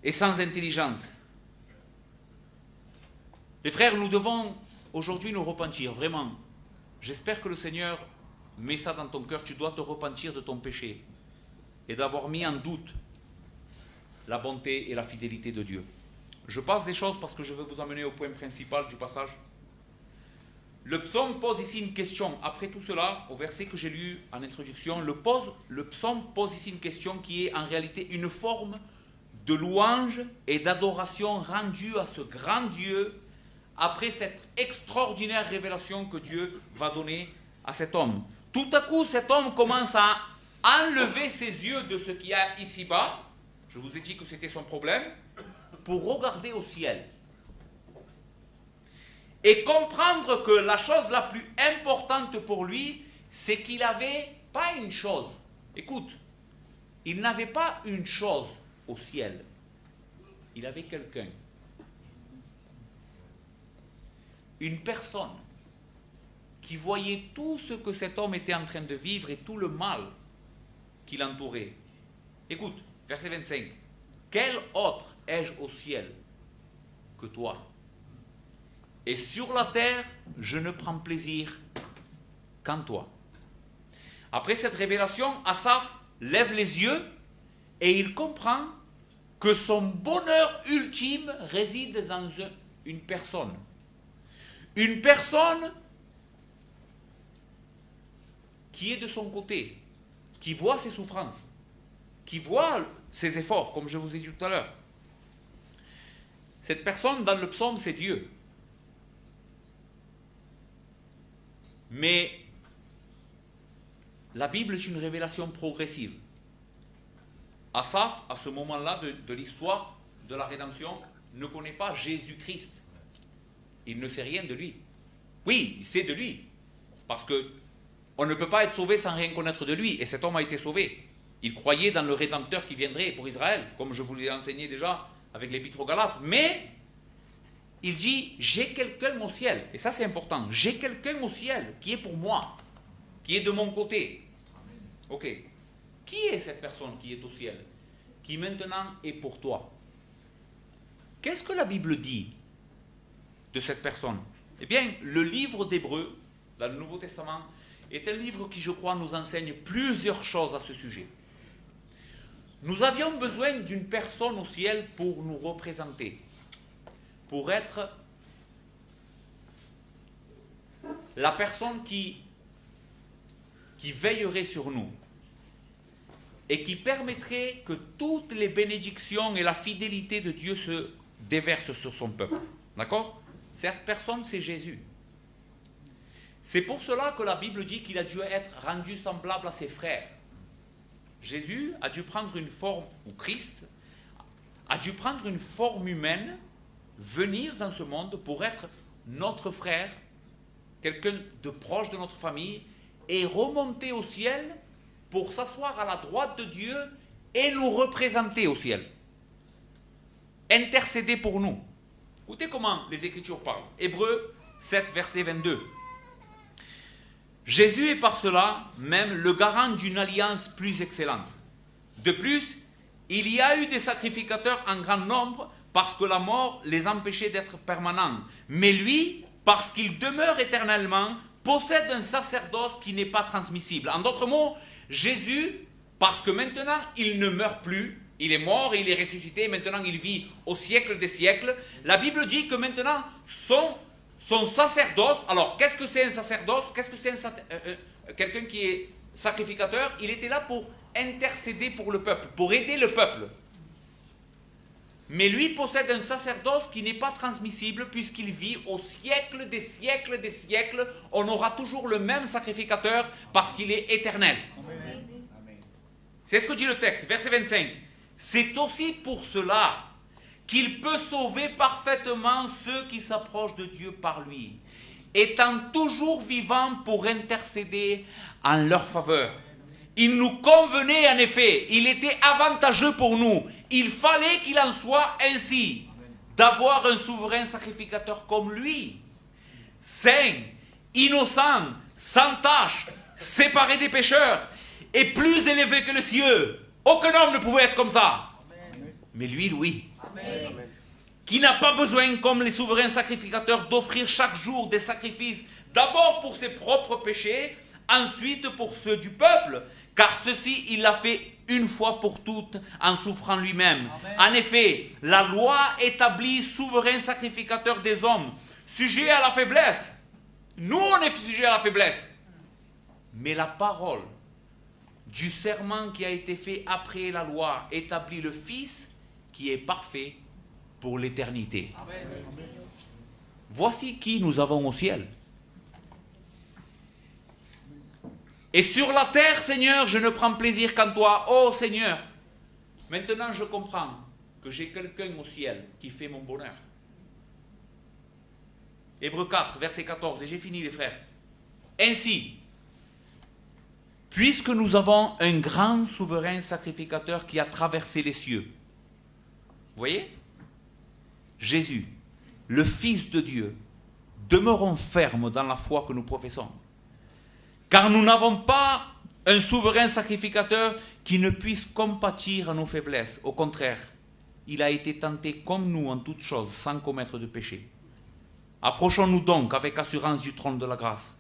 et sans intelligence. Les frères, nous devons aujourd'hui nous repentir, vraiment. J'espère que le Seigneur met ça dans ton cœur, tu dois te repentir de ton péché et d'avoir mis en doute la bonté et la fidélité de Dieu. Je passe des choses parce que je veux vous amener au point principal du passage. Le psaume pose ici une question. Après tout cela, au verset que j'ai lu en introduction, le psaume pose ici une question qui est en réalité une forme de louange et d'adoration rendue à ce grand Dieu après cette extraordinaire révélation que Dieu va donner à cet homme. Tout à coup, cet homme commence à enlever ses yeux de ce qu'il y a ici-bas. Je vous ai dit que c'était son problème, pour regarder au ciel. Et comprendre que la chose la plus importante pour lui, c'est qu'il n'avait pas une chose. Écoute, il n'avait pas une chose au ciel. Il avait quelqu'un. Une personne qui voyait tout ce que cet homme était en train de vivre et tout le mal qui l'entourait. Écoute, verset 25. Quel autre ai-je au ciel que toi? Et sur la terre, je ne prends plaisir qu'en toi. Après cette révélation, Asaph lève les yeux et il comprend que son bonheur ultime réside dans une personne. Une personne qui est de son côté, qui voit ses souffrances, qui voit ses efforts, comme je vous ai dit tout à l'heure. Cette personne dans le psaume, c'est Dieu. Mais la Bible est une révélation progressive. Asaph, à ce moment-là de l'histoire de la rédemption, ne connaît pas Jésus-Christ. Il ne sait rien de lui. Oui, il sait de lui. Parce qu'on ne peut pas être sauvé sans rien connaître de lui. Et cet homme a été sauvé. Il croyait dans le Rédempteur qui viendrait pour Israël, comme je vous l'ai enseigné déjà avec l'Épître aux Galates. Mais il dit, j'ai quelqu'un au ciel. Et ça, c'est important. J'ai quelqu'un au ciel qui est pour moi, qui est de mon côté. Ok. Qui est cette personne qui est au ciel, qui maintenant est pour toi? Qu'est-ce que la Bible dit de cette personne? Eh bien, le livre d'Hébreux, dans le Nouveau Testament, est un livre qui, je crois, nous enseigne plusieurs choses à ce sujet. Nous avions besoin d'une personne au ciel pour nous représenter, pour être la personne qui veillerait sur nous et qui permettrait que toutes les bénédictions et la fidélité de Dieu se déversent sur son peuple. D'accord? Cette personne, c'est Jésus. C'est pour cela que la Bible dit qu'il a dû être rendu semblable à ses frères. Jésus a dû prendre une forme, ou Christ a dû prendre une forme humaine, venir dans ce monde pour être notre frère, quelqu'un de proche de notre famille, et remonter au ciel pour s'asseoir à la droite de Dieu et nous représenter au ciel. Intercéder pour nous. Écoutez comment les Écritures parlent. Hébreux 7, verset 22. Jésus est par cela même le garant d'une alliance plus excellente. De plus, il y a eu des sacrificateurs en grand nombre parce que la mort les empêchait d'être permanents. Mais lui, parce qu'il demeure éternellement, possède un sacerdoce qui n'est pas transmissible. En d'autres mots, Jésus, parce que maintenant il ne meurt plus, il est mort et il est ressuscité, maintenant il vit au siècle des siècles, la Bible dit que maintenant son sacerdoce, alors qu'est-ce que c'est un sacerdoce? Qu'est-ce que c'est quelqu'un qui est sacrificateur? Il était là pour intercéder pour le peuple, pour aider le peuple. Mais lui possède un sacerdoce qui n'est pas transmissible puisqu'il vit au siècle des siècles des siècles. On aura toujours le même sacrificateur parce qu'il est éternel. Amen. C'est ce que dit le texte, verset 25. C'est aussi pour cela qu'il peut sauver parfaitement ceux qui s'approchent de Dieu par lui, étant toujours vivant pour intercéder en leur faveur. Il nous convenait en effet, il était avantageux pour nous. Il fallait qu'il en soit ainsi, d'avoir un souverain sacrificateur comme lui, saint, innocent, sans tache, séparé des pécheurs, et plus élevé que les cieux. Aucun homme ne pouvait être comme ça. Mais lui, oui. Qui n'a pas besoin, comme les souverains sacrificateurs, d'offrir chaque jour des sacrifices, d'abord pour ses propres péchés, ensuite pour ceux du peuple, car ceci, il l'a fait une fois pour toutes en souffrant lui-même. En effet, la loi établit souverain sacrificateur des hommes, sujet à la faiblesse. Nous, on est sujet à la faiblesse. Mais la parole du serment qui a été fait après la loi établit le Fils qui est parfait pour l'éternité. Voici qui nous avons au ciel. Et sur la terre, Seigneur, je ne prends plaisir qu'en toi. Oh Seigneur, maintenant je comprends que j'ai quelqu'un au ciel qui fait mon bonheur. Hébreux 4, verset 14, et j'ai fini les frères. Ainsi, puisque nous avons un grand souverain sacrificateur qui a traversé les cieux. Vous voyez? Jésus, le Fils de Dieu, demeurons fermes dans la foi que nous professons. Car nous n'avons pas un souverain sacrificateur qui ne puisse compatir à nos faiblesses. Au contraire, il a été tenté comme nous en toutes choses, sans commettre de péché. Approchons-nous donc avec assurance du trône de la grâce,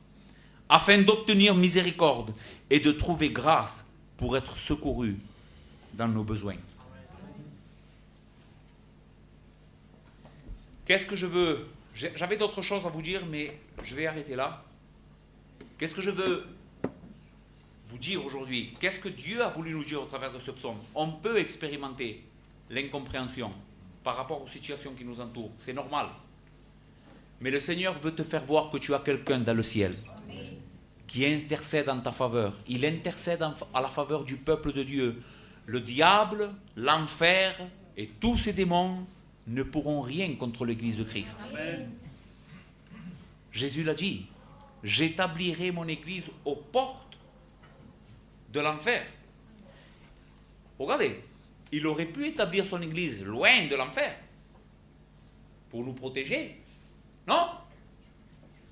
afin d'obtenir miséricorde et de trouver grâce pour être secourus dans nos besoins. Qu'est-ce que je veux? J'avais d'autres choses à vous dire, mais je vais arrêter là. Qu'est-ce que je veux vous dire aujourd'hui? Qu'est-ce que Dieu a voulu nous dire au travers de ce psaume? On peut expérimenter l'incompréhension par rapport aux situations qui nous entourent. C'est normal. Mais le Seigneur veut te faire voir que tu as quelqu'un dans le ciel qui intercède en ta faveur. Il intercède à la faveur du peuple de Dieu. Le diable, l'enfer et tous ces démons ne pourront rien contre l'Église de Christ. Amen. Jésus l'a dit. J'établirai mon Église aux portes de l'enfer. Regardez, il aurait pu établir son Église loin de l'enfer pour nous protéger. Non?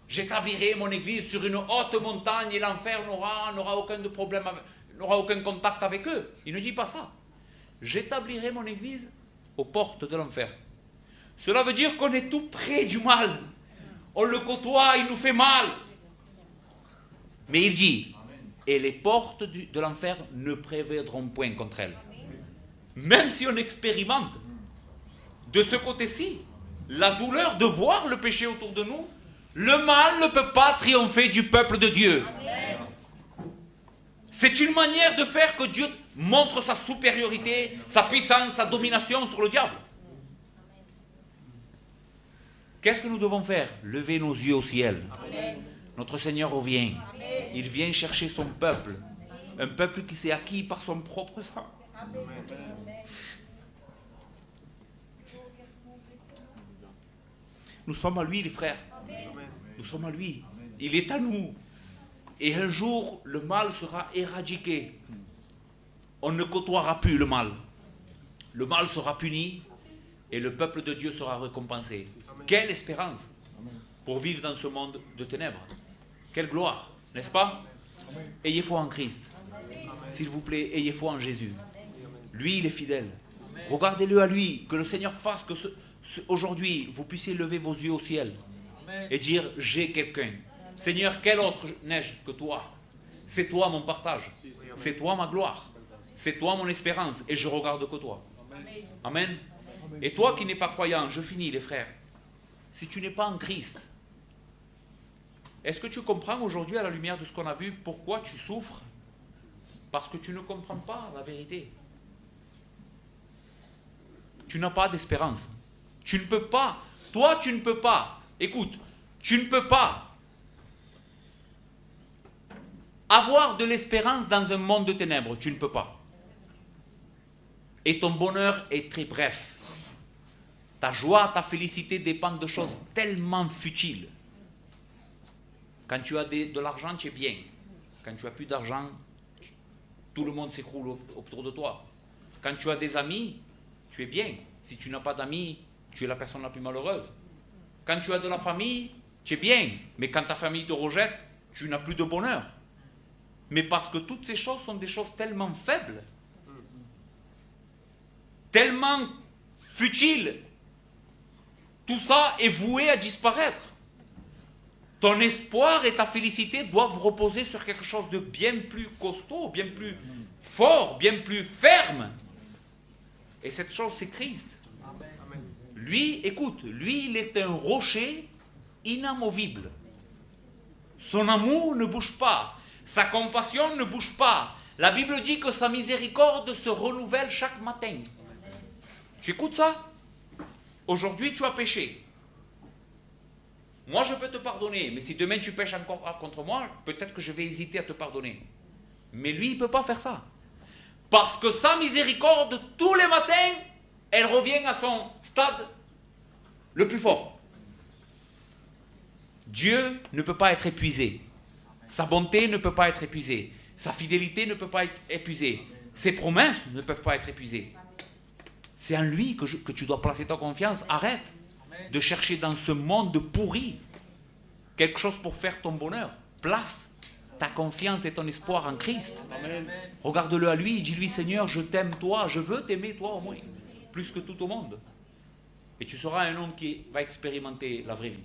J'établirai mon Église sur une haute montagne et l'enfer n'aura aucun problème, n'aura aucun contact avec eux. Il ne dit pas ça. J'établirai mon Église aux portes de l'enfer. Cela veut dire qu'on est tout près du mal. On le côtoie, il nous fait mal. Mais il dit, et les portes de l'enfer ne prévaudront point contre elle. Même si on expérimente de ce côté-ci la douleur de voir le péché autour de nous, le mal ne peut pas triompher du peuple de Dieu. C'est une manière de faire que Dieu montre sa supériorité, sa puissance, sa domination sur le diable. Qu'est-ce que nous devons faire? Lever nos yeux au ciel. Amen. Notre Seigneur revient. Amen. Il vient chercher son peuple. Un peuple qui s'est acquis par son propre sang. Amen. Nous sommes à lui, les frères. Amen. Nous sommes à lui. Il est à nous. Et un jour, le mal sera éradiqué. On ne côtoiera plus le mal. Le mal sera puni et le peuple de Dieu sera récompensé. Amen. Quelle espérance pour vivre dans ce monde de ténèbres. Quelle gloire, n'est-ce pas? Amen. Ayez foi en Christ. S'il vous plaît, ayez foi en Jésus. Lui, il est fidèle. Regardez-le à lui. Que le Seigneur fasse que aujourd'hui, vous puissiez lever vos yeux au ciel et dire, j'ai quelqu'un. Seigneur, quel autre neige que toi? C'est toi mon partage. C'est toi ma gloire. C'est toi mon espérance. Et je regarde que toi. Amen. Et toi qui n'es pas croyant, je finis les frères. Si tu n'es pas en Christ, est-ce que tu comprends aujourd'hui à la lumière de ce qu'on a vu pourquoi tu souffres? Parce que tu ne comprends pas la vérité. Tu n'as pas d'espérance. Tu ne peux pas. Toi, tu ne peux pas. Écoute, tu ne peux pas avoir de l'espérance dans un monde de ténèbres. Tu ne peux pas. Et ton bonheur est très bref. Ta joie, ta félicité dépendent de choses tellement futiles. Quand tu as de l'argent, tu es bien. Quand tu as plus d'argent, tout le monde s'écroule autour de toi. Quand tu as des amis, tu es bien. Si tu n'as pas d'amis, tu es la personne la plus malheureuse. Quand tu as de la famille, tu es bien. Mais quand ta famille te rejette, tu n'as plus de bonheur. Mais parce que toutes ces choses sont des choses tellement faibles, tellement futiles, tout ça est voué à disparaître. Ton espoir et ta félicité doivent reposer sur quelque chose de bien plus costaud, bien plus fort, bien plus ferme. Et cette chose, c'est Christ. Lui, écoute, lui, il est un rocher inamovible. Son amour ne bouge pas. Sa compassion ne bouge pas. La Bible dit que sa miséricorde se renouvelle chaque matin. Tu écoutes ça? Aujourd'hui, tu as péché. Moi, je peux te pardonner, mais si demain tu pêches encore contre moi, peut-être que je vais hésiter à te pardonner. Mais lui, il ne peut pas faire ça. Parce que sa miséricorde, tous les matins, elle revient à son stade le plus fort. Dieu ne peut pas être épuisé. Sa bonté ne peut pas être épuisée. Sa fidélité ne peut pas être épuisée. Ses promesses ne peuvent pas être épuisées. C'est en lui que tu dois placer ta confiance. Arrête de chercher dans ce monde pourri quelque chose pour faire ton bonheur. Place ta confiance et ton espoir en Christ. Regarde-le à lui et dis-lui, Seigneur, je t'aime toi, je veux t'aimer toi au moins, plus que tout au monde. Et tu seras un homme qui va expérimenter la vraie vie.